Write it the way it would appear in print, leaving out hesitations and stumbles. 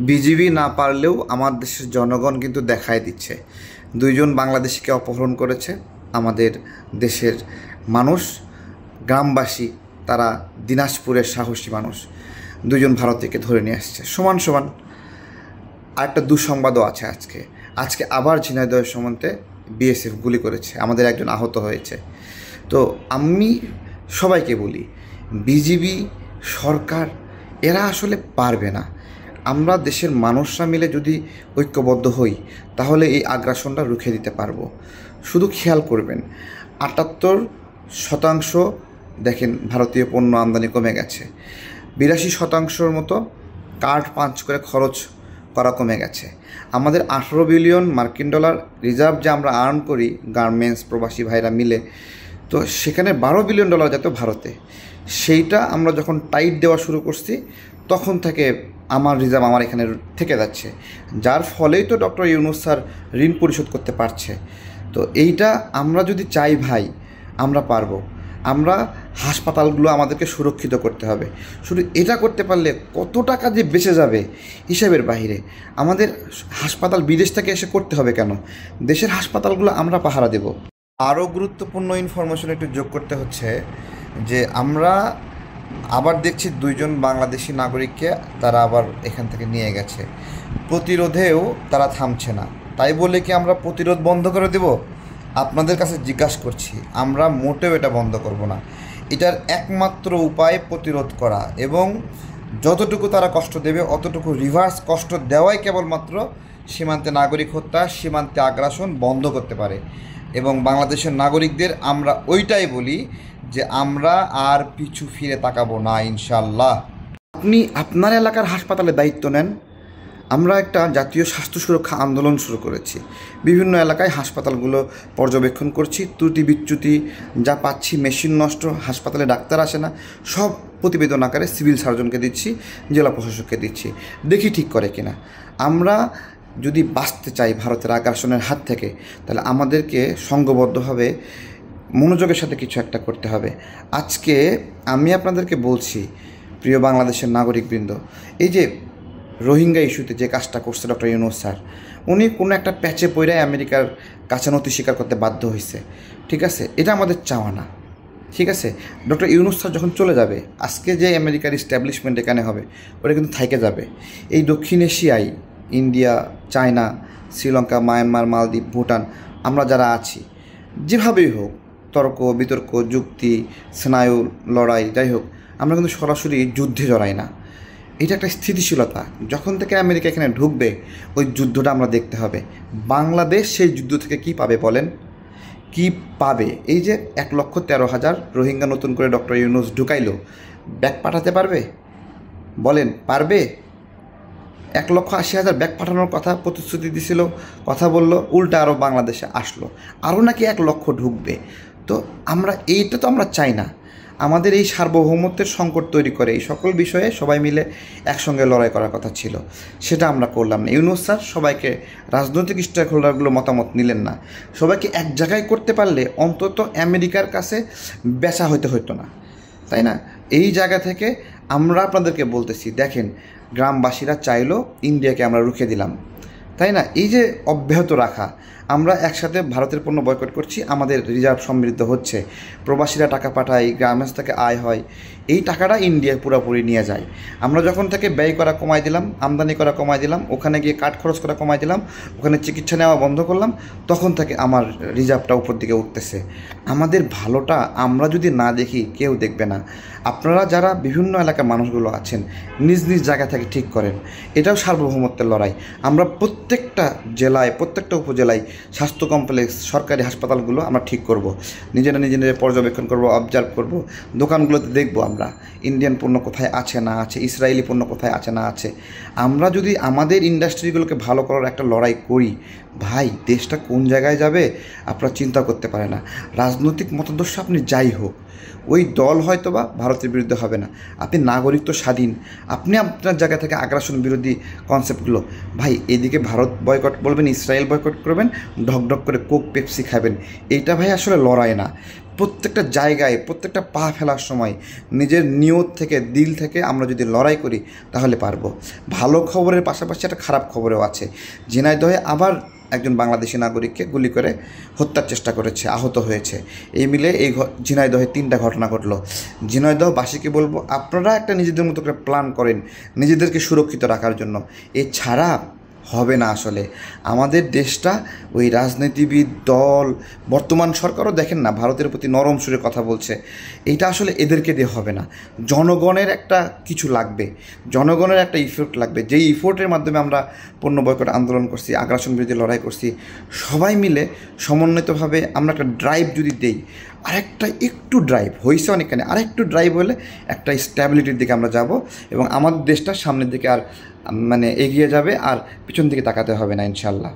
BGB না পারলেও আমার দেশের জনগণ কিন্তু দেখায় দিচ্ছে। দুইজন বাংলাদেশিকে অপহরণ করেছে আমাদের দেশের মানুষ, গ্রামবাসী, তারা দিনাজপুরের সাহসী মানুষ। দুইজন ভারতীয়কে ধরে নিয়ে আসছে সমান সমান। আরেকটা দুঃসংবাদও আছে আজকে আবার ঝিনাইদহ সীমান্তে বিএসএফ গুলি করেছে, আমাদের একজন আহত হয়েছে। তো আমি সবাইকে বলি, বিজিবি সরকার এরা আসলে পারবে না। আমরা দেশের মানুষরা মিলে যদি ঐক্যবদ্ধ হই তাহলে এই আগ্রাসনটা রুখে দিতে পারবো। শুধু খেয়াল করবেন, ৭৮% দেখেন ভারতীয় পণ্য আমদানি কমে গেছে, ৮২% মতো কার্ড পাঞ্চ করে খরচ করা কমে গেছে। আমাদের ১৮ বিলিয়ন মার্কিন ডলার রিজার্ভ যে আমরা আর্ন করি গার্মেন্টস প্রবাসী ভাইরা মিলে, তো সেখানে ১২ বিলিয়ন ডলার যেত ভারতে। সেইটা আমরা যখন টাইট দেওয়া শুরু করছি তখন থেকে আমার রিজার্ভ আমার এখানে থেকে যাচ্ছে, যার ফলেই তো ডক্টর ইউনূস স্যার ঋণ পরিশোধ করতে পারছে। তো এইটা আমরা যদি চাই ভাই, আমরা পারবো। আমরা হাসপাতালগুলো আমাদেরকে সুরক্ষিত করতে হবে। শুধু এটা করতে পারলে কত টাকা যে বেঁচে যাবে হিসাবের বাইরে। আমাদের হাসপাতাল বিদেশ থেকে এসে করতে হবে কেন? দেশের হাসপাতালগুলো আমরা পাহারা দেব। আরও গুরুত্বপূর্ণ ইনফরমেশন একটু যোগ করতে হচ্ছে যে আমরা আবার দেখছি দুইজন বাংলাদেশি নাগরিককে তারা আবার এখান থেকে নিয়ে গেছে। প্রতিরোধেও তারা থামছে না। তাই বলে কি আমরা প্রতিরোধ বন্ধ করে দেব? আপনাদের কাছে জিজ্ঞাসা করছি, আমরা মোটেও এটা বন্ধ করব না। এটার একমাত্র উপায় প্রতিরোধ করা, এবং যতটুকু তারা কষ্ট দেবে অতটুকু রিভার্স কষ্ট দেওয়াই কেবলমাত্র সীমান্তে নাগরিক হত্যা, সীমান্তে আগ্রাসন বন্ধ করতে পারে। এবং বাংলাদেশের নাগরিকদের আমরা ওইটাই বলি যে আমরা আর পিছু ফিরে তাকাবো না ইনশাল্লাহ। আপনি আপনার এলাকার হাসপাতালে দায়িত্ব নেন। আমরা একটা জাতীয় স্বাস্থ্য সুরক্ষা আন্দোলন শুরু করেছি। বিভিন্ন এলাকায় হাসপাতালগুলো পর্যবেক্ষণ করছি, ত্রুটি বিচ্যুতি যা পাচ্ছি, মেশিন নষ্ট, হাসপাতালে ডাক্তার আসে না, সব প্রতিবেদন আকারে সিভিল সার্জনকে দিচ্ছি, জেলা প্রশাসককে দিচ্ছি, দেখি ঠিক করে কিনা। আমরা যদি বাঁচতে চাই ভারতের আগ্রাসনের হাত থেকে, তাহলে আমাদেরকে সংঘবদ্ধভাবে মনোযোগের সাথে কিছু একটা করতে হবে। আজকে আমি আপনাদেরকে বলছি, প্রিয় বাংলাদেশের নাগরিকবৃন্দ, এই যে রোহিঙ্গা ইস্যুতে যে কাজটা করছে ডক্টর ইউনূস স্যার, উনি কোনো একটা প্যাচে পইরায় আমেরিকার কাছে নথি স্বীকার করতে বাধ্য হয়েছে। ঠিক আছে, এটা আমাদের চাওয়া না। ঠিক আছে, ডক্টর ইউনূস স্যার যখন চলে যাবে, আজকে যে আমেরিকার ইস্টাবলিশমেন্ট এখানে হবে ওটা কিন্তু থাইকে যাবে। এই দক্ষিণ এশিয়ায় ইন্ডিয়া, চায়না, শ্রীলঙ্কা, মায়ানমার, মালদ্বীপ, ভুটান, আমরা যারা আছি, যেভাবেই হোক, তর্ক বিতর্ক, যুক্তি, স্নায়ু লড়াই, যাই হোক, আমরা কিন্তু সরাসরি যুদ্ধে জড়াই না। এটা একটা স্থিতিশীলতা। যখন থেকে আমেরিকা এখানে ঢুকবে ওই যুদ্ধটা আমরা দেখতে হবে। বাংলাদেশ সেই যুদ্ধ থেকে কি পাবে বলেন? কি পাবে? এই যে ১,১৩,০০০ রোহিঙ্গা নতুন করে ডক্টর ইউনূস ঢুকাইলো, ব্যাক পাঠাতে পারবে? বলেন পারবে? ১,৮০,০০০ ব্যাক পাঠানোর কথা প্রতিশ্রুতি দিছিল, কথা বললো, উল্টা আরও বাংলাদেশে আসলো, আরও নাকি ১,০০,০০০ ঢুকবে। তো এইটা তো আমরা চাই না। আমাদের এই সার্বভৌমত্বের সংকট তৈরি করে এই সকল বিষয়ে সবাই মিলে একসঙ্গে লড়াই করার কথা ছিল, সেটা আমরা করলাম না। ইউনূস স্যার সবাইকে, রাজনৈতিক স্টেক হোল্ডারগুলো মতামত নিলেন না। সবাইকে এক জায়গায় করতে পারলে অন্তত আমেরিকার কাছে বেচা হতো না, তাই না? এই জায়গা থেকে আমরা আপনাদেরকে বলতেছি, দেখেন, গ্রামবাসীরা চাইলো, ইন্ডিয়াকে আমরা রুখে দিলাম, তাই না? এই যে অব্যাহত রাখা, আমরা একসাথে ভারতের পণ্য বয়কট করছি, আমাদের রিজার্ভ সমৃদ্ধ হচ্ছে, প্রবাসীরা টাকা পাঠায়, গার্মেন্টস থেকে আয় হয়, এই টাকাটা ইন্ডিয়া পুরোপুরি নিয়ে যায়। আমরা যখন থেকে ব্যয় করা কমাই দিলাম, আমদানি করা কমাই দিলাম, ওখানে গিয়ে কাঠ খরচ করা কমাই দিলাম, ওখানে চিকিৎসা নেওয়া বন্ধ করলাম, তখন থেকে আমার রিজার্ভটা উপর দিকে উঠতেছে। আমাদের ভালোটা আমরা যদি না দেখি কেউ দেখবে না। আপনারা যারা বিভিন্ন এলাকার মানুষগুলো আছেন, নিজ নিজ জায়গা থেকে ঠিক করেন। এটাও সার্বভৌমত্বের লড়াই। আমরা প্রত্যেকটা জেলায়, প্রত্যেকটা উপজেলায় স্বাস্থ্য কমপ্লেক্স, সরকারি হাসপাতালগুলো আমরা ঠিক করব, নিজেরা পর্যবেক্ষণ করব, অবজার্ভ করব, দোকানগুলোতে দেখব আমরা ইন্ডিয়ান পণ্য কোথায় আছে না আছে, ইসরায়েলি পণ্য কোথায় আছে না আছে। আমরা যদি আমাদের ইন্ডাস্ট্রিগুলোকে ভালো করার একটা লড়াই করি, ভাই, দেশটা কোন জায়গায় যাবে আপনারা চিন্তা করতে পারে না। রাজনৈতিক মতাদর্শ আপনি যাই হোক, ওই দল হয়তো বা ভারতের বিরুদ্ধে হবে না, আপনি নাগরিক তো স্বাধীন, আপনি আপনার জায়গা থেকে আগ্রাসন বিরোধী কনসেপ্টগুলো, ভাই, এদিকে ভারত বয়কট বলবেন, ইসরায়েল বয়কট করবেন, ঢকঢক করে কোক পেপসি খাবেন, এইটা ভাই আসলে লড়াই না। প্রত্যেকটা জায়গায় প্রত্যেকটা পা ফেলার সময় নিজের নিয়ত থেকে দিল থেকে আমরা যদি লড়াই করি তাহলে পারবো। ভালো খবরের পাশাপাশি একটা খারাপ খবরও আছে। ঝিনাইদহে আবার একজন বাংলাদেশি নাগরিককে গুলি করে হত্যার চেষ্টা করেছে, আহত হয়েছে। এই মিলে ঝিনাইদহে 3টা ঘটনা ঘটলো। ঝিনাইদহবাসীকে বলবো, আপনারা একটা নিজেদের মতো করে প্ল্যান করেন নিজেদেরকে সুরক্ষিত রাখার জন্য। এছাড়া হবে না। আসলে আমাদের দেশটা ওই রাজনীতিবিদ দল, বর্তমান সরকারও দেখেন না ভারতের প্রতি নরম সুরে কথা বলছে, এইটা আসলে এদেরকে দিয়ে হবে না। জনগণের একটা কিছু লাগবে, জনগণের একটা ইফোর্ট লাগবে, যেই ইফোর্টের মাধ্যমে আমরা পণ্য বয়কট আন্দোলন করছি, আগ্রাসন বিরোধী লড়াই করছি, সবাই মিলে সমন্বিতভাবে আমরা একটা ড্রাইভ যদি দেই, আরেকটা একটু ড্রাইভ হয়েছে অনেকখানে, আরেকটু ড্রাইভ হলে একটা স্ট্যাবিলিটির দিকে আমরা যাব এবং আমাদের দেশটা সামনের দিকে আর এগিয়ে যাবে, আর পিছন দিকে তাকাতে হবে না ইনশাল্লাহ।